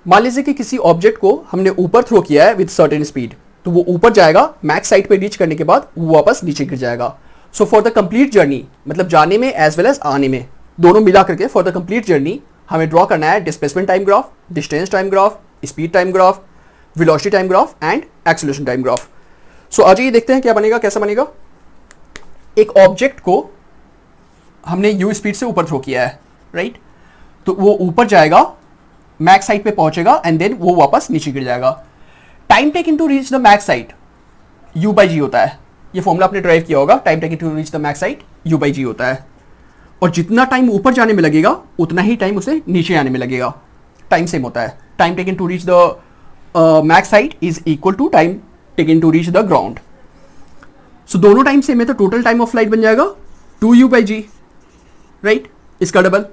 मान लीजिए कि किसी ऑब्जेक्ट को हमने ऊपर थ्रो किया है विद सर्टेन स्पीड, तो वो ऊपर जाएगा, मैक्स साइड पे रीच करने के बाद वो वापस नीचे गिर जाएगा। So for the complete journey, मतलब जाने में एज वेल एज आने में, दोनों मिला करके फॉर द कंप्लीट जर्नी हमें ड्रॉ करना है displacement time graph, distance time graph, speed time graph, velocity time graph and acceleration time graph. So आज ये देखते हैं क्या बनेगा, कैसा बनेगा। एक ऑब्जेक्ट को हमने यू स्पीड से ऊपर थ्रो किया है, राइट? तो वो ऊपर जाएगा, मैक्स हाइट पे पहुंचेगा एंड देन वो वापस नीचे गिर जाएगा। Time taken to reach the max height u by g होता है। ये फॉर्मूला आपने ड्राइव किया होगा, time taken to reach the max height u by g होता है। और जितना टाइम ऊपर जाने में लगेगा उतना ही टाइम उसे नीचे आने में लगेगा। टाइम सेम होता है। Time taken to reach the max height is equal to time taken to reach the ground. So दोनों टाइम सेम है तो टोटल टाइम ऑफ फ्लाइट बन जाएगा 2u बाई जी, राइट? इसका डबल।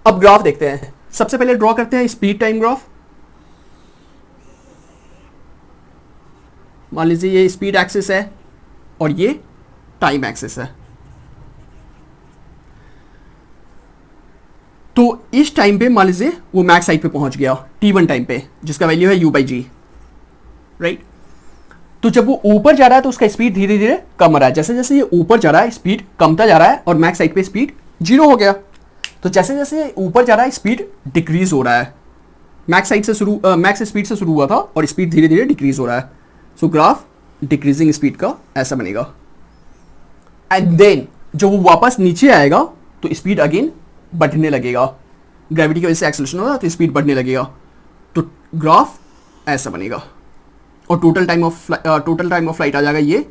अब ग्राफ देखते हैं। सबसे पहले ड्रॉ करते हैं स्पीड टाइम ग्राफ। मान लीजिए ये स्पीड एक्सिस है और ये टाइम एक्सिस है। तो इस टाइम पे मान लीजिए वो मैक्स हाइट पे पहुंच गया t1 टाइम पे, जिसका वैल्यू है u बाई जी, राइट? तो जब वो ऊपर जा रहा है तो उसका स्पीड धीरे धीरे कम हो रहा है। जैसे जैसे ये ऊपर जा रहा है स्पीड कमता जा रहा है और मैक्स हाइट पे स्पीड 0 हो गया। तो जैसे जैसे ऊपर जा रहा है स्पीड डिक्रीज हो रहा है। मैक्स स्पीड से शुरू हुआ था और स्पीड धीरे धीरे डिक्रीज हो रहा है। सो ग्राफ डिक्रीजिंग स्पीड का ऐसा बनेगा। एंड देन जब वो वापस नीचे आएगा तो स्पीड अगेन बढ़ने लगेगा। ग्रेविटी की वजह से एक्सेलरेशन होगा तो स्पीड बढ़ने लगेगा। तो ग्राफ ऐसा बनेगा और टोटल टाइम ऑफ फ्लाइट आ जाएगा ये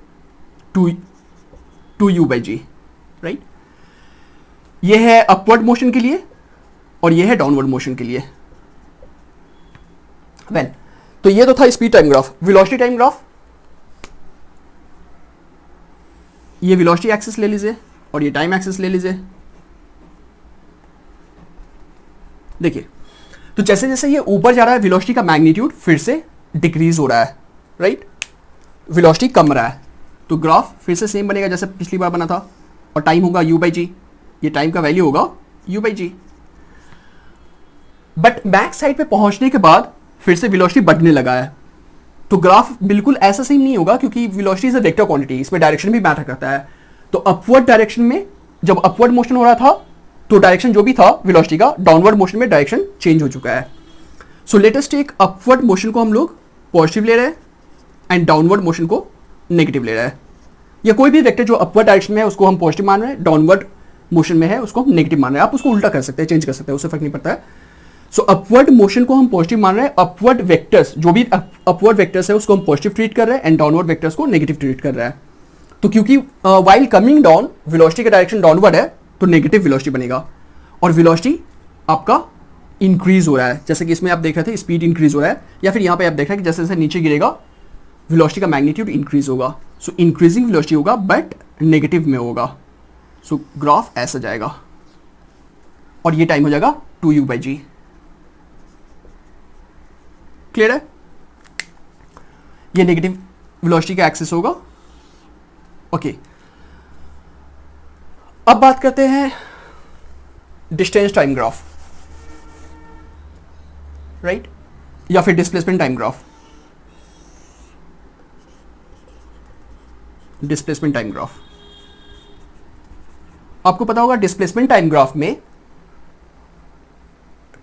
2u बाई जी, राइट? ये है अपवर्ड मोशन के लिए और ये है डाउनवर्ड मोशन के लिए। वेल, तो ये तो था speed time graph. Velocity time graph, ये वेलोसिटी एक्सिस ले लीजिए और ये टाइम एक्सिस ले लीजिए। देखिए, तो जैसे जैसे ये ऊपर जा रहा है वेलोसिटी का मैग्नीट्यूड फिर से डिक्रीज हो रहा है, राइट? वेलोसिटी कम रहा है तो ग्राफ फिर से सेम बनेगा जैसे पिछली बार बना था और टाइम होगा u बाई जी। ये टाइम का वैल्यू होगा u by G. But max height पे पहुंचने के बाद फिर से वेलोसिटी बढ़ने लगा है। तो ग्राफ बिल्कुल ऐसा सेम नहीं होगा क्योंकि velocity is a vector quantity, इसमें डायरेक्शन भी मैटर करता है। तो अपवर्ड डायरेक्शन में जब अपवर्ड मोशन हो रहा था तो डायरेक्शन जो भी था वेलोसिटी का, डाउनवर्ड मोशन में डायरेक्शन चेंज हो चुका है। So let us take upward motion को हम लोग पॉजिटिव ले रहे हैं एंड डाउनवर्ड मोशन को नेगेटिव ले रहे हैं। या कोई भी वेक्टर जो अपवर्ड डायरेक्शन में है उसको हम पॉजिटिव मान रहे हैं, डाउनवर्ड मोशन में है उसको हम नेगेटिव मान रहे हैं। आप उसको उल्टा कर सकते हैं, चेंज कर सकते हैं, उससे फर्क नहीं पड़ता है। सो अपवर्ड मोशन को हम पॉजिटिव मान रहे हैं। अपवर्ड वेक्टर्स जो भी अपवर्ड वेक्टर्स है उसको हम पॉजिटिव ट्रीट कर रहे हैं एंड डाउनवर्ड वेक्टर्स को नेगेटिव ट्रीट कर रहे हैं। तो क्योंकि वाइल कमिंग डाउन वेलोसिटी का डायरेक्शन डाउनवर्ड है तो नेगेटिव वेलोसिटी बनेगा और वेलोसिटी आपका इंक्रीज हो रहा है। जैसे कि इसमें आप देख रहे थे स्पीड इंक्रीज हो रहा है, या फिर यहाँ पे आप देख रहे हैं कि जैसे जैसे नीचे गिरेगा वेलोसिटी का मैग्नीट्यूड इंक्रीज होगा। सो इंक्रीजिंग वेलोसिटी होगा बट नेगेटिव में होगा। सो ग्राफ ऐसा जाएगा और ये टाइम हो जाएगा 2u बाई जी। क्लियर है? ये नेगेटिव वेलोसिटी का एक्सिस होगा। ओके, अब बात करते हैं डिस्टेंस टाइम ग्राफ, राइट? या फिर displacement time graph. Displacement time graph आपको पता होगा, डिस्प्लेसमेंट टाइम ग्राफ में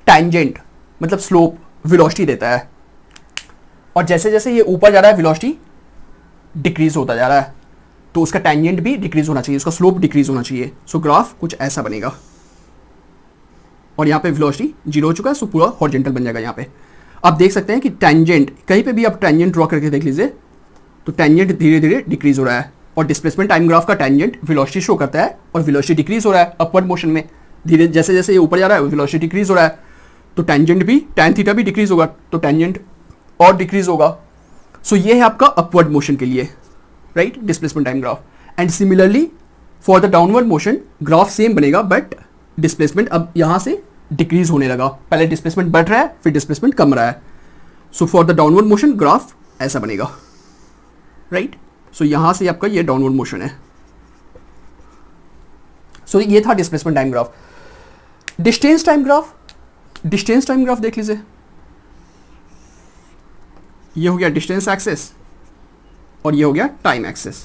टैंजेंट मतलब स्लोप वेलोसिटी देता है और जैसे जैसे ये ऊपर जा रहा है वेलोसिटी डिक्रीज होता जा रहा है तो उसका टैंजेंट भी डिक्रीज होना चाहिए, उसका स्लोप डिक्रीज होना चाहिए। सो ग्राफ कुछ ऐसा बनेगा और यहाँ पे वेलोसिटी 0 हो चुका है, सो पूरा हॉरिजॉन्टल बन जाएगा। यहाँ पे आप देख सकते हैं कि टैंजेंट, कहीं पे भी आप टैंजेंट ड्रॉ करके देख लीजिए तो टैंजेंट धीरे धीरे डिक्रीज हो रहा है और डिस्प्लेसमेंट टाइम ग्राफ का टैंजेंट वेलोसिटी शो करता है और वेलोसिटी डिक्रीज हो रहा है अपवर्ड मोशन में। धीरे जैसे जैसे ये ऊपर जा रहा है वेलोसिटी डिक्रीज हो रहा है तो टैंजेंट भी, टैन थीटा भी डिक्रीज होगा तो टैंजेंट और डिक्रीज होगा। सो ये है आपका अपवर्ड मोशन के लिए, right? Displacement time graph. And similarly for the downward motion graph same बनेगा बट डिस्प्लेसमेंट अब यहाँ से डिक्रीज होने लगा। पहले डिस्प्लेसमेंट बढ़ रहा है फिर डिस्प्लेसमेंट कम रहा है। So for the downward motion graph ऐसा बनेगा, राइट? सो यहां से आपका ये डाउनवर्ड मोशन है। सो ये था displacement time graph. Distance time graph, distance time graph देख लीजिए, ये हो गया डिस्टेंस एक्सेस और ये हो गया टाइम एक्सेस।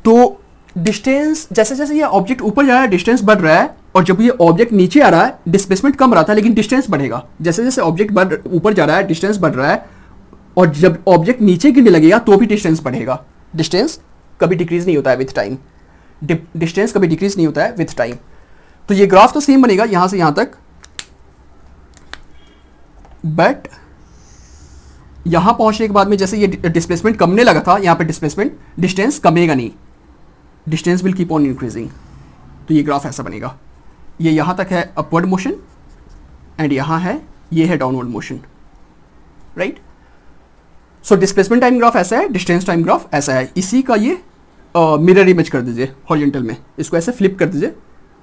तो डिस्टेंस जैसे जैसे ये ऑब्जेक्ट ऊपर जा रहा है डिस्टेंस बढ़ रहा है, और जब ये ऑब्जेक्ट नीचे आ रहा है डिस्प्लेसमेंट कम रहा था लेकिन डिस्टेंस बढ़ेगा। जैसे जैसे ऑब्जेक्ट ऊपर जा रहा है डिस्टेंस बढ़ रहा है, और जब ऑब्जेक्ट नीचे गिरने लगेगा तो भी डिस्टेंस बढ़ेगा। डिस्टेंस कभी डिक्रीज नहीं होता है विथ टाइम, डिस्टेंस कभी डिक्रीज नहीं होता है विथ टाइम। तो ये ग्राफ तो सेम बनेगा यहां से यहां तक, बट यहां पहुंचने के बाद में जैसे ये डिस्प्लेसमेंट कमने लगा था, यहां पे डिस्प्लेसमेंट डिस्टेंस कमेगा नहीं, distance will keep on increasing. तो ये ग्राफ ऐसा बनेगा, ये यहां तक है अपवर्ड मोशन एंड यहां है ये है downward motion, right. So displacement time graph ऐसा है, डिस्टेंस टाइम ग्राफ ऐसा है। इसी का ये मिरर इमेज कर दीजिए हॉरिजॉन्टल में, इसको ऐसे फ्लिप कर दीजिए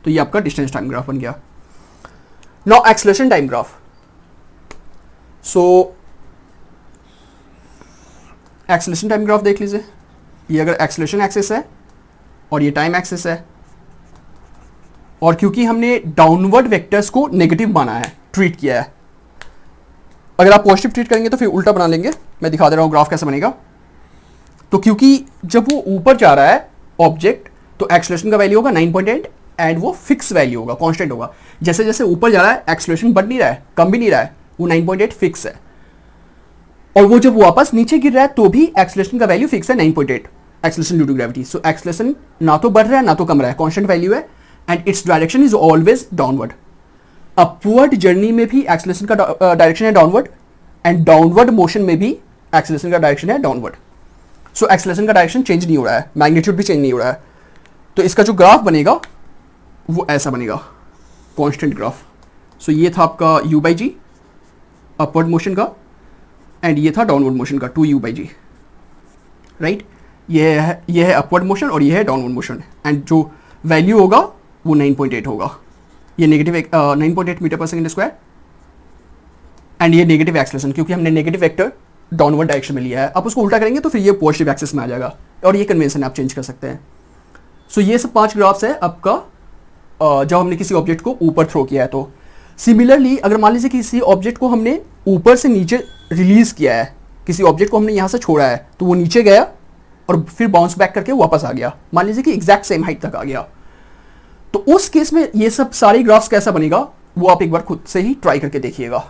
तो ये आपका डिस्टेंस टाइम ग्राफ बन गया। Now acceleration time graph. So acceleration time graph देख लीजिए, ये अगर एक्सेलरेशन एक्सिस है और ये टाइम एक्सिस है, और क्योंकि हमने डाउनवर्ड वेक्टर्स को नेगेटिव माना है, ट्रीट किया है, अगर आप पॉजिटिव ट्रीट करेंगे तो फिर उल्टा बना लेंगे। मैं दिखा दे रहा हूं ग्राफ कैसे बनेगा। तो क्योंकि जब वो ऊपर जा रहा है ऑब्जेक्ट तो एक्सेलरेशन का वैल्यू होगा 9.8 एंड वो फिक्स वैल्यू होगा, कांस्टेंट होगा। जैसे जैसे ऊपर जा रहा है एक्सेलरेशन बढ़ नहीं रहा है, कम भी नहीं रहा है, वो 9.8 फिक्स है। और वो जब वापस नीचे गिर रहा है तो भी एक्सेलरेशन का वैल्यू फिक्स है 9.8, acceleration due to gravity. So acceleration ना तो बढ़ रहा है ना तो कम रहा है, कांस्टेंट वैल्यू है and its direction is always downward. Upward journey में भी एक्सेलरेशन का डायरेक्शन है डाउनवर्ड एंड डाउनवर्ड मोशन में भी एक्सेलरेशन का डायरेक्शन है डाउनवर्ड। सो एक्सेलरेशन का डायरेक्शन चेंज नहीं हो रहा है, मैग्नीट्यूड भी चेंज नहीं हो रहा है। तो इसका जो ग्राफ बनेगा वो ऐसा बनेगा, कांस्टेंट ग्राफ। सो ये था आपका u/g अपवर्ड मोशन का एंड ये था डाउनवर्ड मोशन का 2u/g, राइट। ये है अपवर्ड मोशन और ये है डाउनवर्ड मोशन एंड जो वैल्यू होगा वो 9.8 होगा। ये नेगेटिव 9.8 मीटर पर सेकंड स्क्वायर एंड ये नेगेटिव एक्सेलरेशन, क्योंकि हमने नेगेटिव वेक्टर डाउनवर्ड डायरेक्शन में लिया है। आप उसको उल्टा करेंगे तो फिर ये पॉजिटिव एक्सिस में आ जाएगा और ये कन्वेंशन आप चेंज कर सकते हैं। सो ये सब 5 ग्राफ्स है आपका जब हमने किसी ऑब्जेक्ट को ऊपर थ्रो किया है। तो सिमिलरली अगर मान लीजिए किसी ऑब्जेक्ट को हमने ऊपर से नीचे रिलीज किया है, किसी ऑब्जेक्ट को हमने यहाँ से छोड़ा है तो वो नीचे गया और फिर बाउंस बैक करके वापस आ गया, मान लीजिए कि एग्जैक्ट सेम हाइट तक आ गया, तो उस केस में ये सब सारे ग्राफ्स कैसा बनेगा वो आप एक बार खुद से ही ट्राई करके देखिएगा।